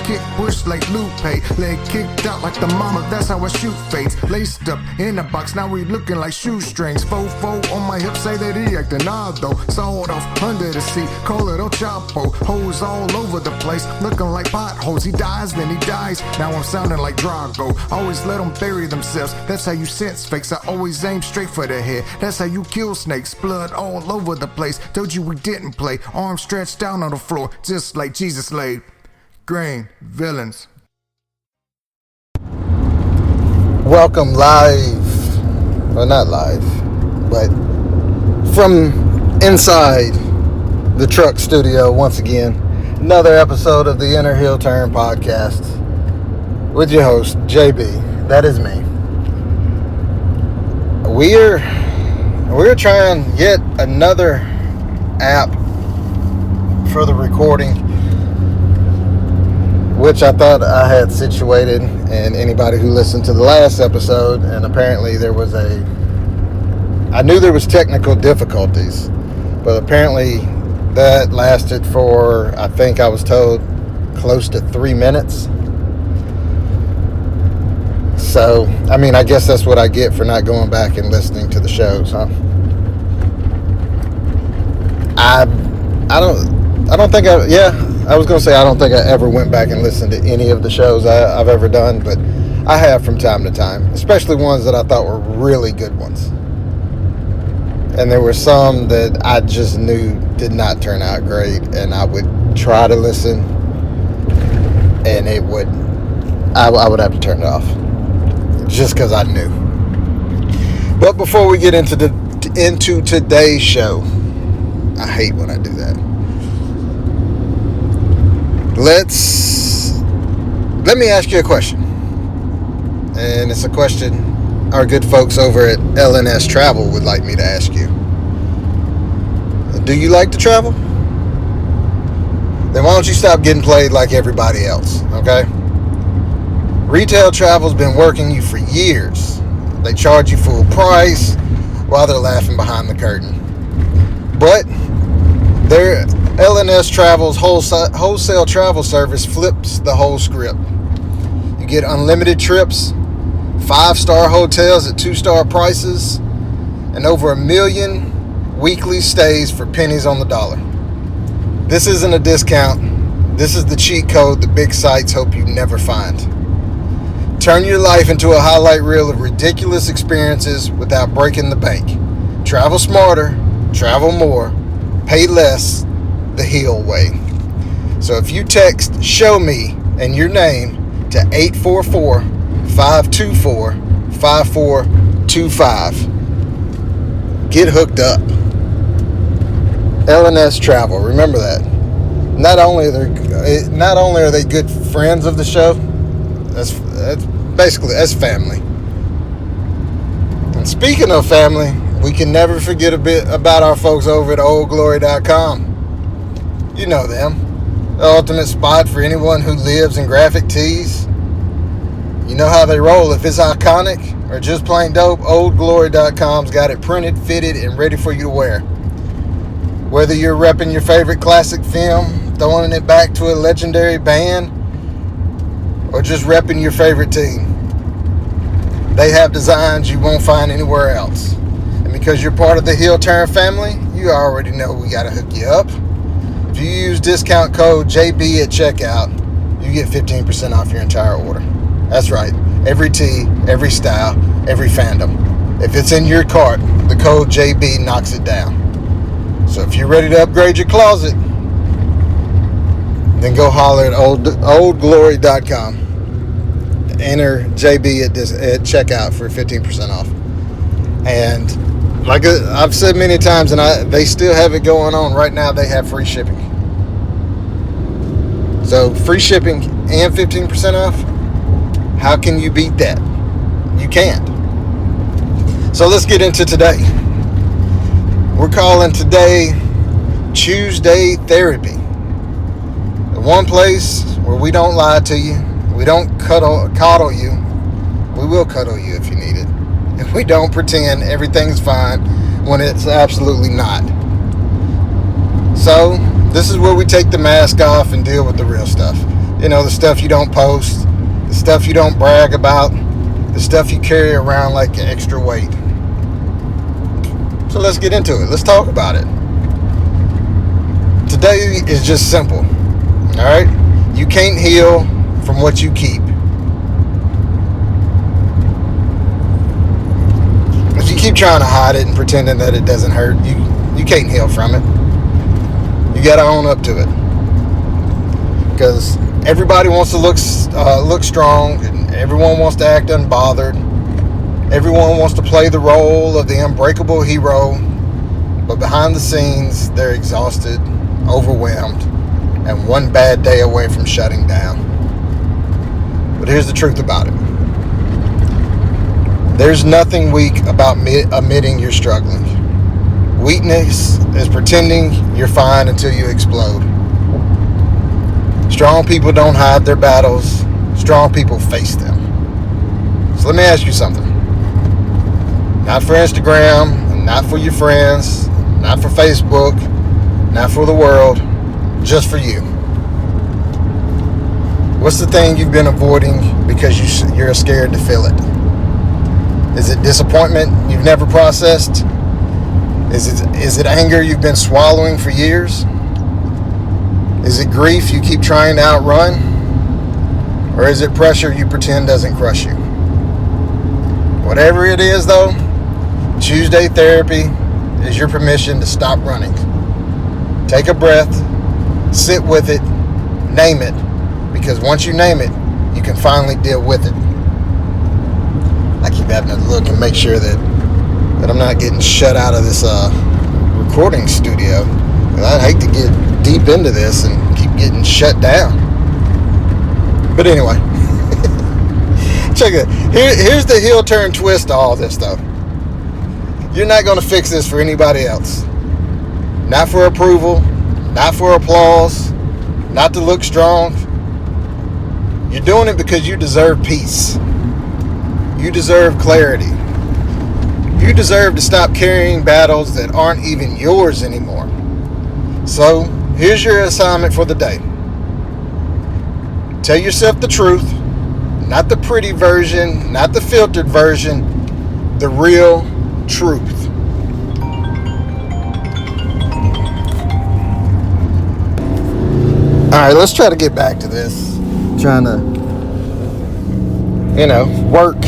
kick push like Lupe. Leg kicked out like the mama, that's how I shoot fades. Laced up in the box, now we looking like shoestrings. Fofo on my hip, say that he acting odd though. Sawed off under the seat, call it El Chapo. Hoes all over the place, looking like potholes. He dies, then he dies, now I'm sounding like Drago. Always let them bury themselves, that's how you sense fakes. I always aim straight for the head, that's how you kill snakes. Blood all over the place, told you we didn't play. Arms stretched down on the floor, just like Jesus laid. Green villains. Welcome live, well not live, but from inside the truck studio once again. Another episode of the Inner Heel Turn podcast with your host, JB. That is me. We're trying yet another app for the recording, which I thought I had situated, and anybody who listened to the last episode, and apparently I knew there was technical difficulties, but apparently that lasted for, I think I was told, close to 3 minutes. So, I mean, I guess that's what I get for not going back and listening to the shows, huh? I don't think I was going to say I don't think I ever went back and listened to any of the shows I've ever done, but I have from time to time, especially ones that I thought were really good ones. And there were some that I just knew did not turn out great, and I would try to listen, and I would have to turn it off, just because I knew. But before we get into today's show, I hate when I do that. Let me ask you a question. And it's a question our good folks over at LNS Travel would like me to ask you. Do you like to travel? Then why don't you stop getting played like everybody else, okay? Retail travel's been working you for years. They charge you full price while they're laughing behind the curtain. But their LNS Travel's wholesale travel service flips the whole script. You get unlimited trips, 5-star hotels at 2-star prices, and over 1 million weekly stays for pennies on the dollar. This isn't a discount. This is the cheat code the big sites hope you never find. Turn your life into a highlight reel of ridiculous experiences without breaking the bank. Travel smarter, travel more, pay less, the Heel way. So if you text "Show Me" and your name to 844-524-5425, get hooked up. LNS Travel, remember that. Not only are they good friends of the show, that's family. And speaking of family, we can never forget a bit about our folks over at oldglory.com. You know them. The ultimate spot for anyone who lives in graphic tees. You know how they roll. If it's iconic or just plain dope, oldglory.com's got it printed, fitted, and ready for you to wear. Whether you're repping your favorite classic film, throwing it back to a legendary band, or just repping your favorite team, they have designs you won't find anywhere else. And because you're part of the Heel Turn family, you already know we got to hook you up. If you use discount code JB at checkout, you get 15% off your entire order. That's right. Every tee, every style, every fandom. If it's in your cart, the code JB knocks it down. So if you're ready to upgrade your closet, then go holler at oldglory.com. Enter JB at checkout for 15% off. And like I've said many times, and they still have it going on right now, they have free shipping. So free shipping and 15% off, how can you beat that? You can't. So let's get into today. We're calling today Tuesday Therapy. The one place where we don't lie to you, we don't coddle you, we will cuddle you if you need it. And we don't pretend everything's fine when it's absolutely not. So, this is where we take the mask off and deal with the real stuff. You know, the stuff you don't post, the stuff you don't brag about, the stuff you carry around like extra weight. So let's get into it. Let's talk about it. Today is just simple. All right? You can't heal from what you keep. If you keep trying to hide it and pretending that it doesn't hurt, you can't heal from it. You got to own up to it. Because everybody wants to look strong, and everyone wants to act unbothered. Everyone wants to play the role of the unbreakable hero, but behind the scenes, they're exhausted, overwhelmed, and one bad day away from shutting down. But here's the truth about it. There's nothing weak about admitting you're struggling. Weakness is pretending you're fine until you explode. Strong people don't hide their battles. Strong people face them. So let me ask you something. Not for Instagram, not for your friends, not for Facebook, not for the world, just for you. What's the thing you've been avoiding because you're scared to feel it? Is it disappointment you've never processed? Is it anger you've been swallowing for years? Is it grief you keep trying to outrun? Or is it pressure you pretend doesn't crush you? Whatever it is, though, Tuesday therapy is your permission to stop running. Take a breath, sit with it, name it, because once you name it, you can finally deal with it. I keep having to look and make sure that I'm not getting shut out of this recording studio. And I'd hate to get deep into this and keep getting shut down. But anyway, check it. Here's the heel turn twist to all this, though. You're not going to fix this for anybody else. Not for approval, not for applause, not to look strong. You're doing it because you deserve peace. You deserve clarity. You deserve to stop carrying battles that aren't even yours anymore. So, here's your assignment for the day. Tell yourself the truth, not the pretty version, not the filtered version, the real truth. Alright, let's try to get back to this. Trying to, work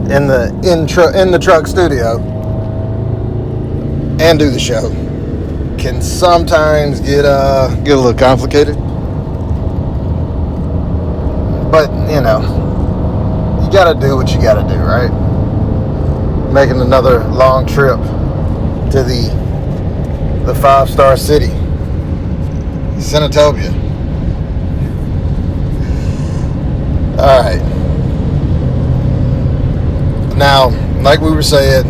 in the truck studio and do the show can sometimes get a little complicated. But, you gotta do what you gotta do, right? Making another long trip to the 5-star city, Senatobia. Alright. Now, like we were saying,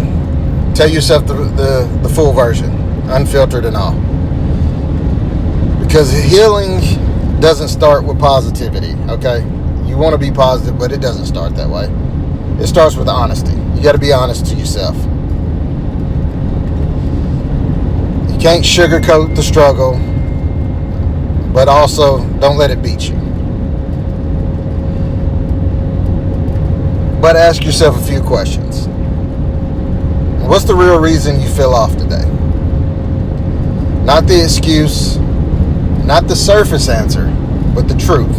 tell yourself the full version, unfiltered and all. Because healing doesn't start with positivity, okay? You want to be positive, but it doesn't start that way. It starts with honesty. You got to be honest to yourself. You can't sugarcoat the struggle, but also don't let it beat you. But ask yourself a few questions. What's the real reason you feel off today? Not the excuse, not the surface answer, but the truth.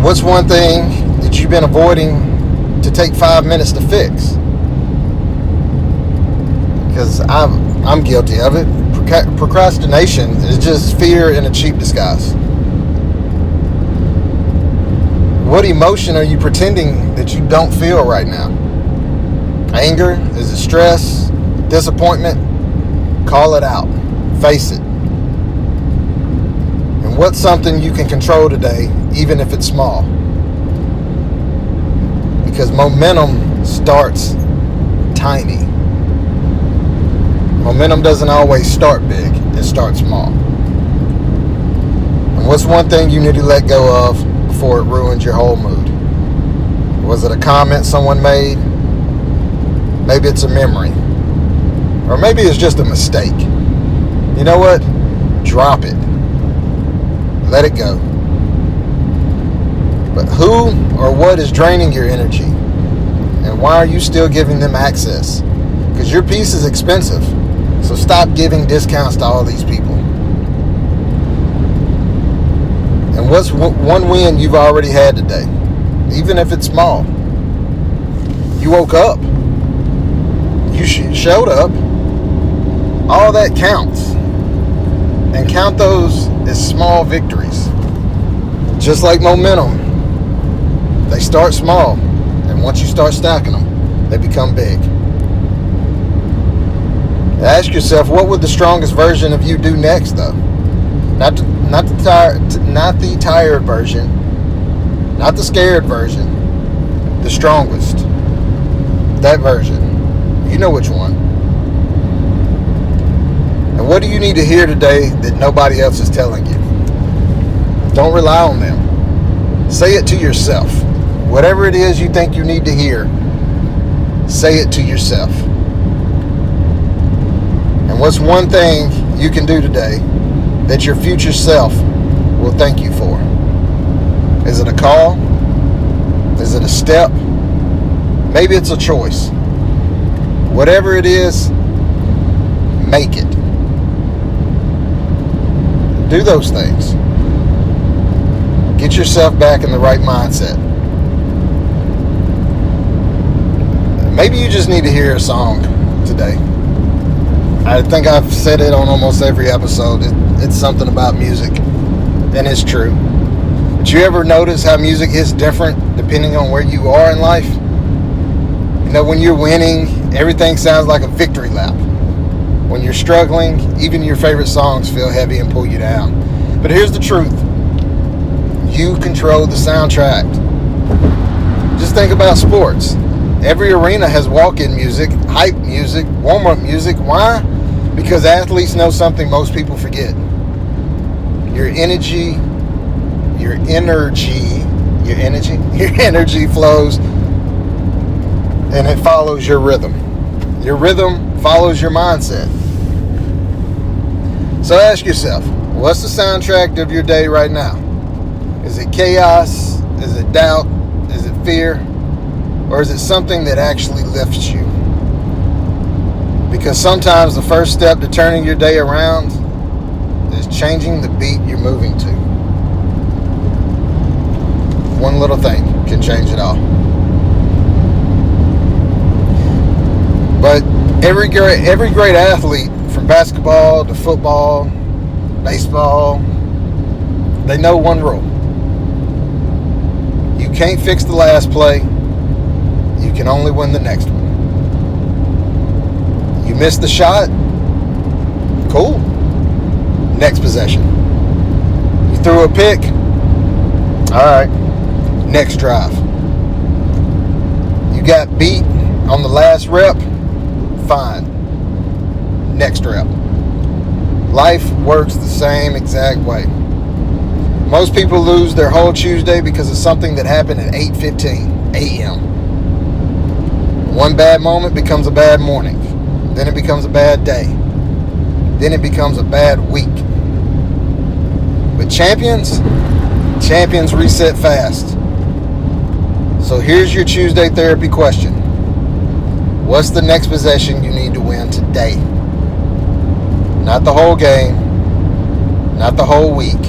What's one thing that you've been avoiding to take 5 minutes to fix? Because I'm guilty of it. Procrastination is just fear in a cheap disguise. What emotion are you pretending that you don't feel right now? Anger? Is it stress? Disappointment? Call it out. Face it. And what's something you can control today, even if it's small? Because momentum starts tiny. Momentum doesn't always start big. It starts small. And what's one thing you need to let go of before it ruins your whole mood? Was it a comment someone made? Maybe it's a memory. Or maybe it's just a mistake. You know what? Drop it. Let it go. But who or what is draining your energy? And why are you still giving them access? Because your peace is expensive. So stop giving discounts to all these people. And what's one win you've already had today? Even if it's small. You woke up. You showed up. All that counts. And count those as small victories. Just like momentum. They start small. And once you start stacking them, they become big. Ask yourself, what would the strongest version of you do next, though? Not the tired version, not the scared version, the strongest. That version. You know which one. And what do you need to hear today that nobody else is telling you? Don't rely on them. Say it to yourself. Whatever it is you think you need to hear, say it to yourself. And what's one thing you can do today that your future self will thank you for? Is it a call? Is it a step? Maybe it's a choice. Whatever it is, make it. Do those things. Get yourself back in the right mindset. Maybe you just need to hear a song today. I think I've said it on almost every episode. It's something about music, and it's true. But you ever notice how music is different depending on where you are in life? You know, when you're winning, everything sounds like a victory lap. When you're struggling, even your favorite songs feel heavy and pull you down. But here's the truth. You control the soundtrack. Just think about sports. Every arena has walk-in music, hype music, warm-up music. Why? Because athletes know something most people forget. Your energy flows, and it follows your rhythm. Your rhythm follows your mindset. So ask yourself, what's the soundtrack of your day right now? Is it chaos? Is it doubt? Is it fear? Or is it something that actually lifts you? Because sometimes the first step to turning your day around is changing the beat you're moving to. One little thing can change it all. But every great athlete, from basketball to football, baseball, they know one rule. You can't fix the last play. You can only win the next one. You missed the shot? Cool. Next possession. You threw a pick? Alright. Next drive. You got beat on the last rep? Fine. Next rep. Life works the same exact way. Most people lose their whole Tuesday because of something that happened at 8:15 a.m. One bad moment becomes a bad morning. Then it becomes a bad day. Then it becomes a bad week. But champions reset fast. So here's your Tuesday therapy question. What's the next possession you need to win today? Not the whole game. Not the whole week.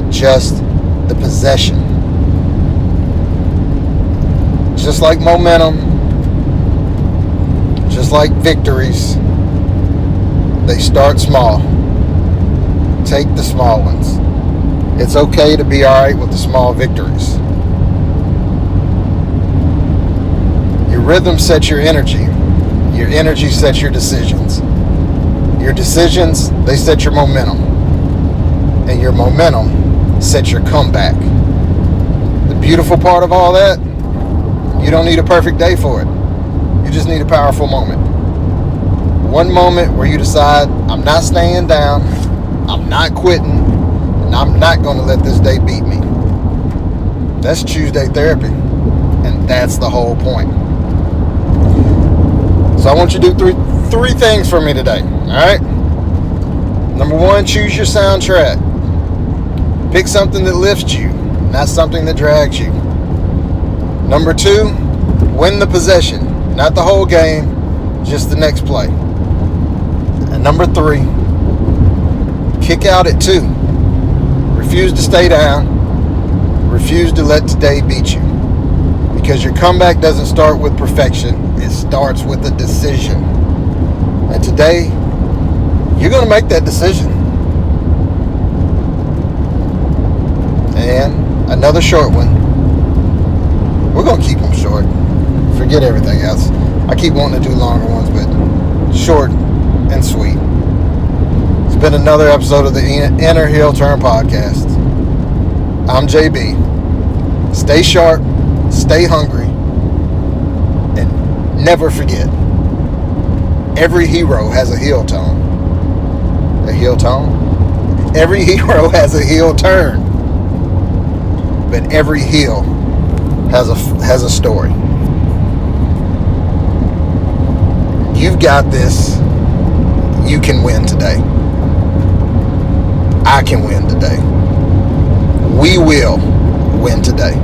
Just the possession. Just like momentum, just like victories, they start small. Take the small ones. It's okay to be alright with the small victories. Your rhythm sets your energy. Your energy sets your decisions. Your decisions, they set your momentum. And your momentum sets your comeback. The beautiful part of all that, you don't need a perfect day for it. You just need a powerful moment. One moment where you decide, I'm not staying down, I'm not quitting, and I'm not going to let this day beat me. That's Tuesday therapy. And that's the whole point. So I want you to do three things for me today. Alright? Number one, choose your soundtrack. Pick something that lifts you, not something that drags you. Number 2, win the possession, not the whole game, just the next play. And number 3, kick out at 2. Refuse to stay down. Refuse to let today beat you. Because your comeback doesn't start with perfection. It starts with a decision. And today, you're going to make that decision. And another short one. We're going to keep them short. Forget everything else. I keep wanting to do longer ones, but short and sweet. It's been another episode of the Enter Heel Turn podcast. I'm JB. Stay sharp, stay hungry, and never forget, every hero has a heel tone. A heel tone? Every hero has a heel turn. But every heel has a story. You've got this. You can win today. I can win today. We will win today.